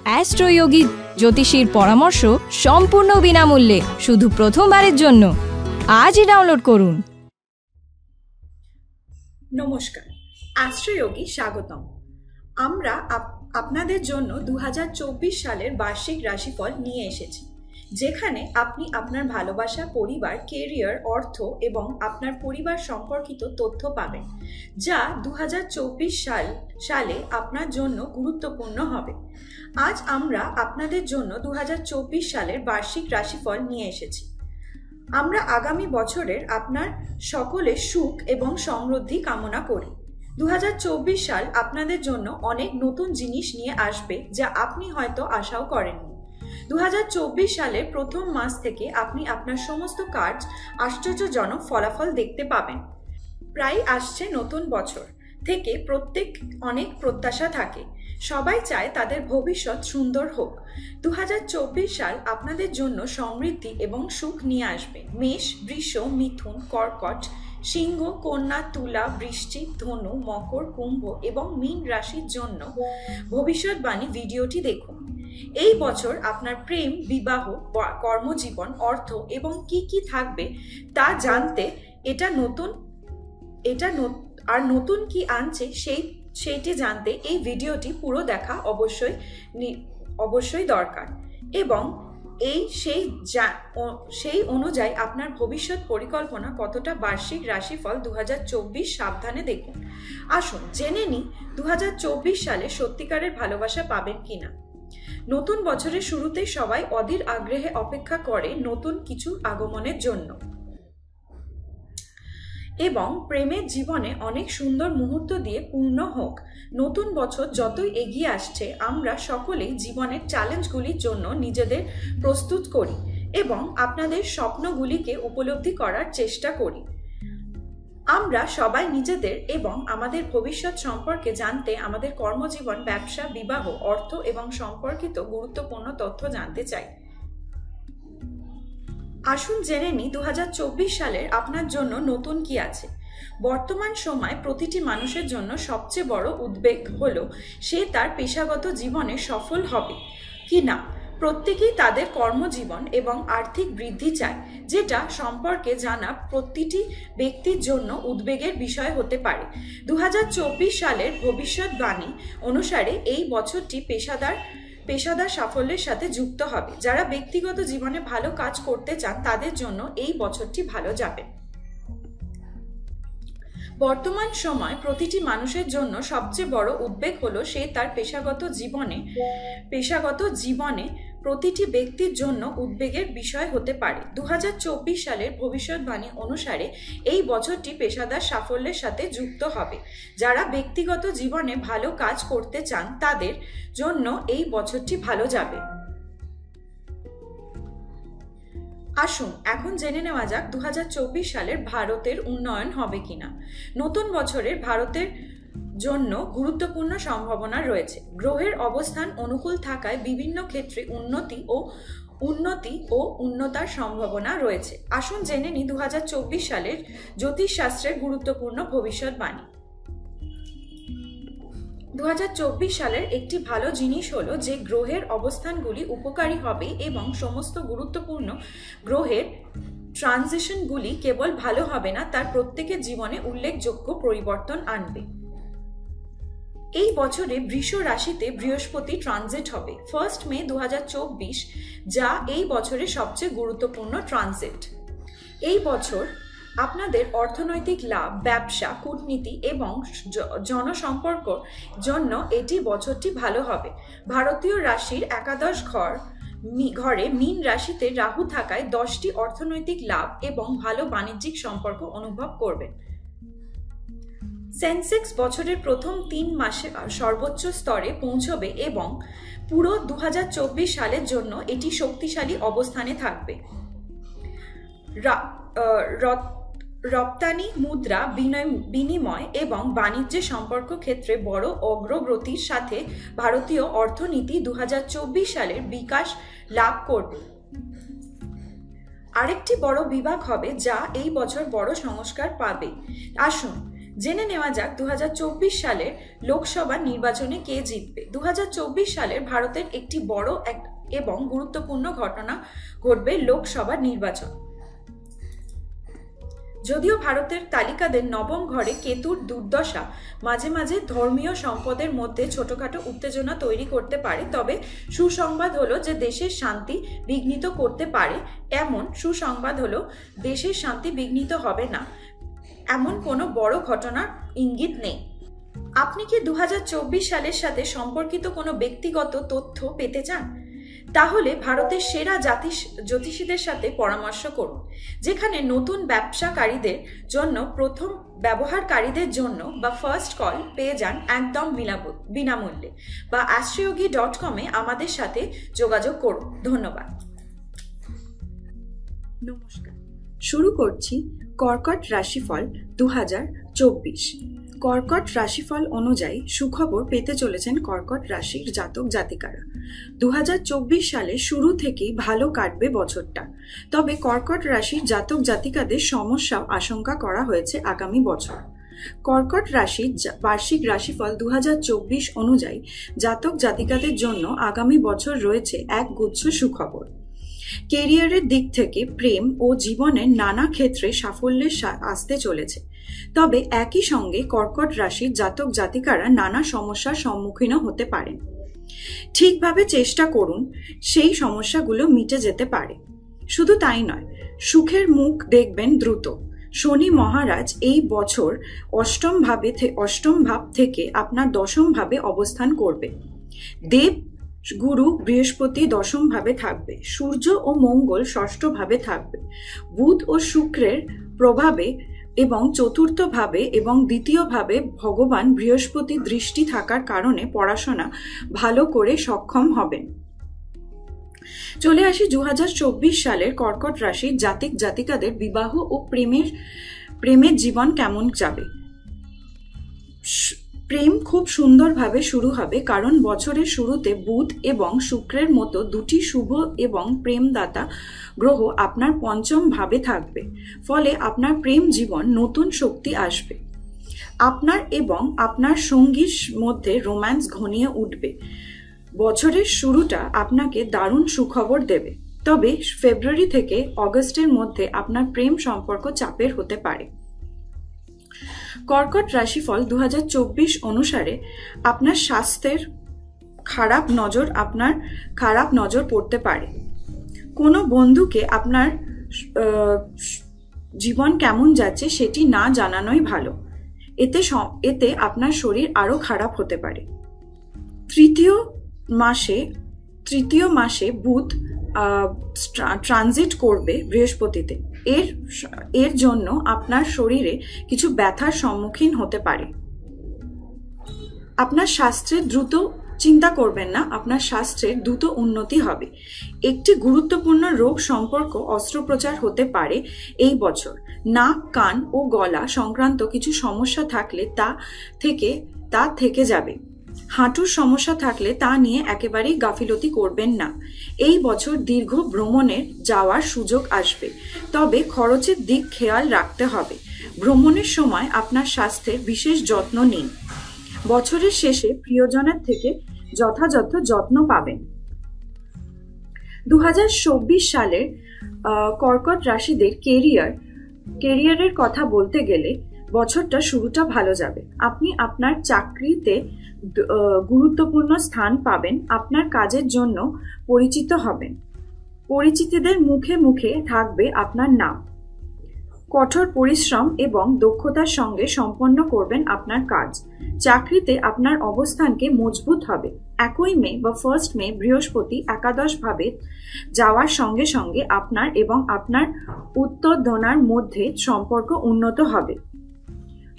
অ্যাস্ট্রোয়োগী জ্যোতিষীর পরামর্শ সম্পূর্ণ বিনামূল্যে শুধু প্রথমবারের জন্য আজই ডাউনলোড করুন। নমস্কার, অ্যাস্ট্রোয়োগী স্বাগতম। আমরা আপনাদের জন্য 2024 সালের বার্ষিক রাশিফল নিয়ে এসেছি, যেখানে আপনি আপনার ভালোবাসা, পরিবার, কেরিয়ার, অর্থ এবং আপনার পরিবার সম্পর্কিত তথ্য পাবেন, যা 2024 সালে আপনার জন্য গুরুত্বপূর্ণ হবে। আজ আমরা আপনাদের জন্য 2024 সালের বার্ষিক রাশিফল নিয়ে এসেছি। আমরা আগামী বছরের আপনার সকলের সুখ এবং সমৃদ্ধি কামনা করি। 2024 সাল আপনাদের জন্য অনেক নতুন জিনিস নিয়ে আসবে, যা আপনি হয়তো আশাও করেননি। 2024 সালের প্রথম মাস থেকে আপনি আপনার সমস্ত কাজ আশ্চর্যজনক ফলাফল দেখতে পাবেন। প্রায় আসছে নতুন বছর থেকে প্রত্যেক অনেক প্রত্যাশা থাকে। সবাই চায় তাদের ভবিষ্যৎ সুন্দর হোক। 2024 সাল আপনাদের জন্য সমৃদ্ধি এবং সুখ নিয়ে আসবে। মেষ, বৃষ, মিথুন, কর্কট, সিংহ, কন্যা, তুলা, বৃশ্চিক, ধনু, মকর, কুম্ভ এবং মীন রাশির জন্য ভবিষ্যৎবাণী ভিডিওটি দেখুন। এই বছর আপনার প্রেম, বিবাহ, কর্মজীবন, অর্থ এবং কি থাকবে তা জানতে নতুন কি আনছে সেইটি জানতে এই ভিডিওটি পুরো দেখা অবশ্যই দরকার। এবং সেই অনুযায়ী আপনার ভবিষ্যৎ পরিকল্পনা কতটা বার্ষিক রাশিফল 2024 সাবধানে দেখুন। আসুন জেনে নিই 2024 সালে সত্যিকারের ভালোবাসা পাবেন কিনা। নতুন বছরের শুরুতে সবাই অধীর আগ্রহে অপেক্ষা করে নতুন কিছু আগমনের জন্য এবং প্রেমের জীবনে অনেক সুন্দর মুহূর্ত দিয়ে পূর্ণ হোক। নতুন বছর যতই এগিয়ে আসছে, আমরা সকলেই জীবনের চ্যালেঞ্জগুলির জন্য নিজেদের প্রস্তুত করি এবং আপনাদের স্বপ্নগুলিকে উপলব্ধি করার চেষ্টা করি। আমরা সবাই নিজেদের এবং আমাদের ভবিষ্যৎ সম্পর্কে জানতে আমাদের কর্মজীবন, ব্যবসা, বিবাহ, অর্থ এবং সম্পর্কিত গুরুত্বপূর্ণ তথ্য জানতে চাই। আসুন জেনে নিই 2024 সালের আপনার জন্য নতুন কি আছে। বর্তমান সময় প্রতিটি মানুষের জন্য সবচেয়ে বড় উদ্বেগ হলো সে তার পেশাগত জীবনে সফল হবে কি না। প্রত্যেকেই তাদের কর্মজীবন এবং আর্থিক বৃদ্ধি চায়, যেটা সম্পর্কে জানা প্রতিটি ব্যক্তির জন্য উদ্বেগের বিষয় হতে পারে। 2024 সালের ভবিষ্যৎবাণী অনুসারে এই বছরটি পেশাদার সাফল্যের সাথে যুক্ত হবে। যারা ব্যক্তিগত জীবনে ভালো কাজ করতে চান তাদের জন্য এই বছরটি ভালো যাবে। বর্তমান সময় প্রতিটি মানুষের জন্য সবচেয়ে বড় উদ্বেগ হলো সে তার পেশাগত জীবনে প্রতিটি ব্যক্তির জন্য উদ্বেগের বিষয় হতে পারে। 2024 সালের ভবিষ্যৎবাণী অনুসারে এই বছরটি পেশাদার সাফল্যের সাথে যুক্ত হবে। যারা ব্যক্তিগত জীবনে ভালো কাজ করতে চান তাদের জন্য এই বছরটি ভালো যাবে। আসুন এখন জেনে নেওয়া যাক 2024 সালের ভারতের উন্নয়ন হবে কিনা। নতুন বছরের ভারতের জন্য গুরুত্বপূর্ণ সম্ভাবনা রয়েছে। গ্রহের অবস্থান অনুকূল থাকায় বিভিন্ন ক্ষেত্রে উন্নতি ও উন্নতার সম্ভাবনা রয়েছে। আসুন জেনে নিই 2024 সালের জ্যোতিষশাস্ত্রের গুরুত্বপূর্ণ ভবিষ্যৎবাণী। 2024 সালের একটি ভালো জিনিস হলো যে গ্রহের অবস্থানগুলি উপকারী হবে এবং সমস্ত গুরুত্বপূর্ণ গ্রহের ট্রানজিশনগুলি কেবল ভালো হবে না, তার প্রত্যেকের জীবনে উল্লেখযোগ্য পরিবর্তন আনবে। এই বছরে বৃষ রাশিতে বৃহস্পতি ট্রানজিট হবে 1 মে 2024, যা এই বছরের সবচেয়ে গুরুত্বপূর্ণ ট্রানজিট। এই বছর আপনাদের অর্থনৈতিক লাভ, ব্যবসা, কূটনীতি এবং জনসম্পর্ক জন্য এটি বছরটি ভালো হবে। ভারতীয় রাশির একাদশ ঘরে মীন রাশিতে রাহু থাকায় 10টি অর্থনৈতিক লাভ এবং ভালো বাণিজ্যিক সম্পর্ক অনুভব করবেন। সেন্সেক্স বছরের প্রথম 3 মাসে সর্বোচ্চ স্তরে পৌঁছবে এবং পুরো 2024 সালের জন্য এটি শক্তিশালী অবস্থানে থাকবে। রপ্তানি, মুদ্রা বিনিময় এবং বাণিজ্য সম্পর্ক ক্ষেত্রে বড় অগ্রগতির সাথে ভারতীয় অর্থনীতি 2024 সালের বিকাশ লাভ করবে। আরেকটি বড় বিভাগ হবে যা এই বছর বড় সংস্কার পাবে। আসুন জেনে নেওয়া যাক 2024 সালের লোকসভা নির্বাচনে কে জিতবে। 2024 সালের ভারতের একটি বড় এবং গুরুত্বপূর্ণ ঘটনা ঘটবে, লোকসভা নির্বাচন। যদিও ভারতের তালিকাদের নবম ঘরে কেতুর দুর্দশা মাঝে মাঝে ধর্মীয় সম্পদের মধ্যে ছোটখাটো উত্তেজনা তৈরি করতে পারে, তবে সুসংবাদ হলো যে দেশের শান্তি বিঘ্নিত করতে পারে। এমন সুসংবাদ হলো দেশের শান্তি বিঘ্নিত হবে না, এমন কোনো বড় ঘটনার ইঙ্গিত নেই। আপনি কি 2024 সালের সাথে সম্পর্কিত কোনো ব্যক্তিগত তথ্য পেতে চান? তাহলে ভারতের সেরা জ্যোতিষীদের সাথে পরামর্শ করুন, যেখানে নতুন ব্যবসাকারীদের জন্য, প্রথম ব্যবহারকারীদের জন্য বা ফার্স্ট কল পেয়ে যান একদম বিনামূল্যে, বা astroyogi.com আমাদের সাথে যোগাযোগ করুন। ধন্যবাদ। নমস্কার, শুরু করছি কর্কট রাশিফল 2024। কর্কট রাশিফল অনুযায়ী সুখবর পেতে চলেছেন কর্কট রাশির জাতক জাতিকারা। 2024 সালে শুরু থেকেই ভালো কাটবে বছরটা, তবে কর্কট রাশির জাতক জাতিকাদের সমস্যা আশঙ্কা করা হয়েছে আগামী বছর। কর্কট রাশির বার্ষিক রাশিফল 2024 অনুযায়ী জাতক জাতিকাদের জন্য আগামী বছর রয়েছে এক গুচ্ছ সুখবর। কেরিয়ারের দিক থেকে প্রেম ও জীবনের নানা ক্ষেত্রে সাফল্যের আসতে চলেছে, তবে একই সঙ্গে কর্কট রাশির জাতক জাতিকারা নানা সমস্যার সম্মুখীন হতে পারেন। ঠিকভাবে চেষ্টা করুন, সেই সমস্যাগুলো মিটে যেতে পারে। শুধু তাই নয়, সুখের মুখ দেখবেন দ্রুত। শনি মহারাজ এই বছর অষ্টম ভাব থেকে আপনার দশম ভাবে অবস্থান করবে। দেব গুরু বৃহস্পতি দশম ভাবে থাকবে, সূর্য ও মঙ্গল ষষ্ঠ ভাবে থাকবে, বুধ ও শুক্রের প্রভাবে এবং চতুর্থ ভাবে এবং দ্বিতীয় ভাবে ভগবান বৃহস্পতি দৃষ্টি থাকার কারণে পড়াশোনা ভালো করে সক্ষম হবেন। চলে আসি 2024 সালের কর্কট রাশির জাতক জাতিকাদের বিবাহ ও প্রেমের জীবন কেমন যাবে। প্রেম খুব সুন্দরভাবে শুরু হবে, কারণ বছরের শুরুতে বুধ এবং শুক্রের মতো দুটি শুভ এবং প্রেমদাতা গ্রহ আপনার পঞ্চম ভাবে থাকবে, ফলে আপনার প্রেম জীবন নতুন শক্তি আসবে। আপনার এবং আপনার সঙ্গীর মধ্যে রোম্যান্স ঘনিয়ে উঠবে। বছরের শুরুটা আপনাকে দারুণ সুখবর দেবে, তবে ফেব্রুয়ারি থেকে অগস্টের মধ্যে আপনার প্রেম সম্পর্ক চাপের হতে পারে। কর্কট রাশিফল 2024 অনুসারে আপনার স্বাস্থ্যের খারাপ নজর পড়তে পারে। কোনো বন্ধুকে আপনার জীবন কেমন যাচ্ছে সেটি না জানানোই ভালো, এতে আপনার শরীর আরো খারাপ হতে পারে। তৃতীয় মাসে বুধ ট্রানজিট করবে বৃহস্পতিতে। এর জন্য আপনার শরীরে কিছু ব্যথার সম্মুখীন হতে পারে। আপনার স্বাস্থ্যের দ্রুত চিন্তা করবেন না, আপনার স্বাস্থ্যের দ্রুত উন্নতি হবে। একটি গুরুত্বপূর্ণ রোগ সম্পর্ক অস্ত্রোপচার হতে পারে এই বছর। নাক, কান ও গলা সংক্রান্ত কিছু সমস্যা থাকলে তা থেকে যাবে। হাঁটুর সমস্যা থাকলে তা নিয়ে একেবারেই গাফিলতি করবেন না। এই বছর দীর্ঘ ভ্রমণে যাওয়ার সুযোগ আসবে, তবে খরচের দিক খেয়াল রাখতে হবে। ভ্রমণের সময় আপনার স্বাস্থ্যের বিশেষ যত্ন নিন। বছরের শেষে প্রিয়জনের থেকে যথাযথ যত্ন পাবেন। 2024 সালের কর্কট রাশিদের কেরিয়ারের কথা বলতে গেলে বছরটা শুরুটা ভালো যাবে। আপনি আপনার চাকরিতে গুরুত্বপূর্ণ স্থান পাবেন, আপনার কাজের জন্য পরিচিত হবেন, পরিচিতদের মুখে মুখে থাকবে আপনার নাম। কঠোর পরিশ্রম এবং দক্ষতার সঙ্গে সম্পন্ন করবেন আপনার কাজ। চাকরিতে আপনার অবস্থানকে মজবুত হবে। 1 মে বা 1 মে বৃহস্পতি একাদশ ভাবে যাওয়ার সঙ্গে সঙ্গে আপনার এবং আপনার উত্তরদনার মধ্যে সম্পর্ক উন্নত হবে।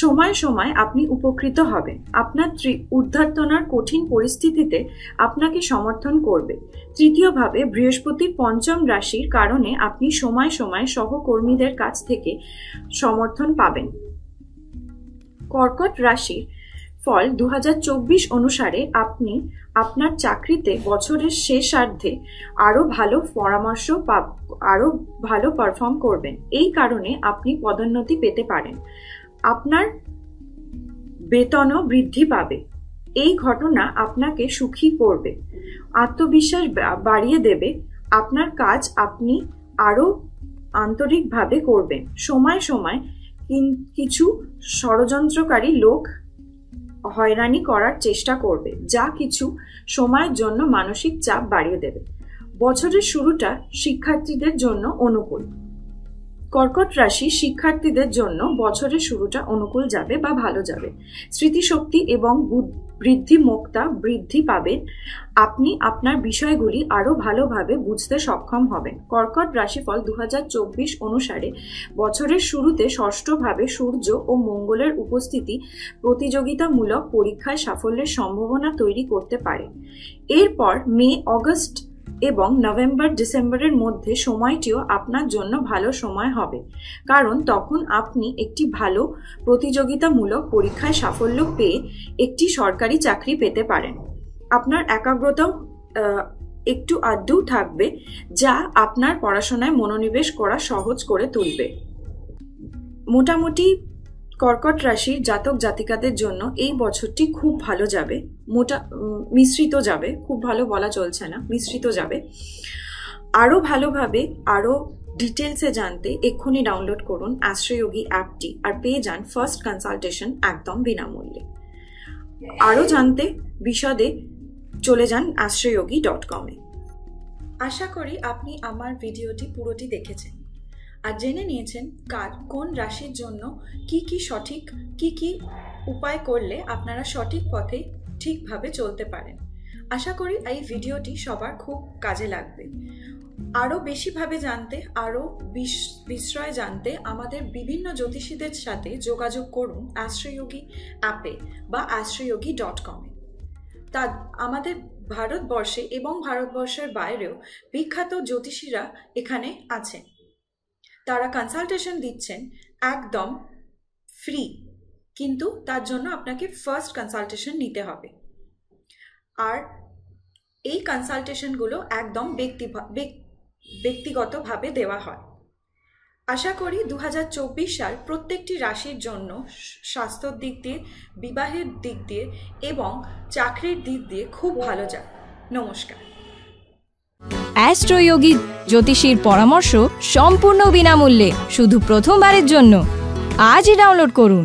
সময় সময় আপনি উপকৃত হবেন। আপনার ঊর্ধ্বতনার কঠিন পরিস্থিতিতে আপনাকে সমর্থন করবে। তৃতীয়ভাবে বৃহস্পতি পঞ্চম রাশির কারণে আপনি সময় সময় সহকর্মীদের কাছ থেকে সমর্থন পাবেন। কর্কট রাশির ফল 2024 অনুসারে আপনি আপনার চাকরিতে বছরের শেষার্ধে আরো ভালো পারফর্ম করবেন। এই কারণে আপনি পদোন্নতি পেতে পারেন। আপনার বেতনও বৃদ্ধি পাবে। এই ঘটনা আপনাকে সুখী করবে, আত্মবিশ্বাস বাড়িয়ে দেবে। আপনার কাজ আপনি আরো আন্তরিকভাবে করবেন। সময় সময় কিছু ষড়যন্ত্রকারী লোক হয়রানি করার চেষ্টা করবে, যা কিছু সময়ের জন্য মানসিক চাপ বাড়িয়ে দেবে। বছরের শুরুটা শিক্ষার্থীদের জন্য অনুকূল। কর্কট রাশি শিক্ষার্থীদের জন্য বছরের শুরুটা অনুকূল যাবে বা ভালো যাবে। স্মৃতিশক্তি এবং বুদ্ধিমত্তা বৃদ্ধি পাবেন। আপনি আপনার বিষয়গুলি আরো ভালোভাবে বুঝতে সক্ষম হবেন। কর্কট রাশিফল 2024 অনুসারে বছরের শুরুতে ষষ্ঠভাবে সূর্য ও মঙ্গলের উপস্থিতি প্রতিযোগিতামূলক পরীক্ষায় সাফল্যের সম্ভাবনা তৈরি করতে পারে। এরপর মে, অগস্ট এবং নভেম্বর, ডিসেম্বরের মধ্যে সময়টিও আপনার জন্য ভালো সময় হবে, কারণ তখন আপনি একটি ভালো প্রতিযোগিতামূলক পরীক্ষায় সাফল্য পেয়ে একটি সরকারি চাকরি পেতে পারেন। আপনার একাগ্রতাও একটু আধটু থাকবে, যা আপনার পড়াশোনায় মনোনিবেশ করা সহজ করে তুলবে। মোটামুটি কর্কট রাশির জাতক জাতিকাদের জন্য এই বছরটি খুব ভালো যাবে। মিশ্রিত যাবে, খুব ভালো বলা চলছে না, মিশ্রিত যাবে। আরো ভালোভাবে আরো ডিটেলসে জানতে এক্ষুনি ডাউনলোড করুন অ্যাস্ট্রোয়োগী অ্যাপটি আর পেয়ে যান ফার্স্ট কনসালটেশন একদম বিনামূল্যে। আরো জানতে বিশদে চলে যান astroyogi.com-এ। আশা করি আপনি আমার ভিডিওটি পুরোটি দেখেছেন আর জেনে নিয়েছেন কোন রাশির জন্য কি উপায় করলে আপনারা সঠিক পথে ঠিকভাবে চলতে পারেন। আশা করি এই ভিডিওটি সবার খুব কাজে লাগবে। আরও বেশিভাবে জানতে, আরও বিস্ময় জানতে আমাদের বিভিন্ন জ্যোতিষীদের সাথে যোগাযোগ করুন অ্যাস্ট্রোয়োগী অ্যাপে বা astroyogi.com-এ। তা আমাদের ভারতবর্ষে এবং ভারতবর্ষের বাইরেও বিখ্যাত জ্যোতিষীরা এখানে আছেন। তারা কনসালটেশন দিচ্ছেন একদম ফ্রি, কিন্তু তার জন্য আপনাকে ফার্স্ট কনসালটেশন নিতে হবে। আর এই কনসালটেশনগুলো একদম ব্যক্তিগতভাবে দেওয়া হয়। আশা করি 2024 সাল প্রত্যেকটি রাশির জন্য স্বাস্থ্যর দিক দিয়ে, বিবাহের দিক দিয়ে এবং চাকরির দিক দিয়ে খুব ভালো যায়। নমস্কার। অ্যাস্ট্রোয়োগী জ্যোতিষীর পরামর্শ সম্পূর্ণ বিনামূল্যে, শুধু প্রথমবারের জন্য। আজই ডাউনলোড করুন।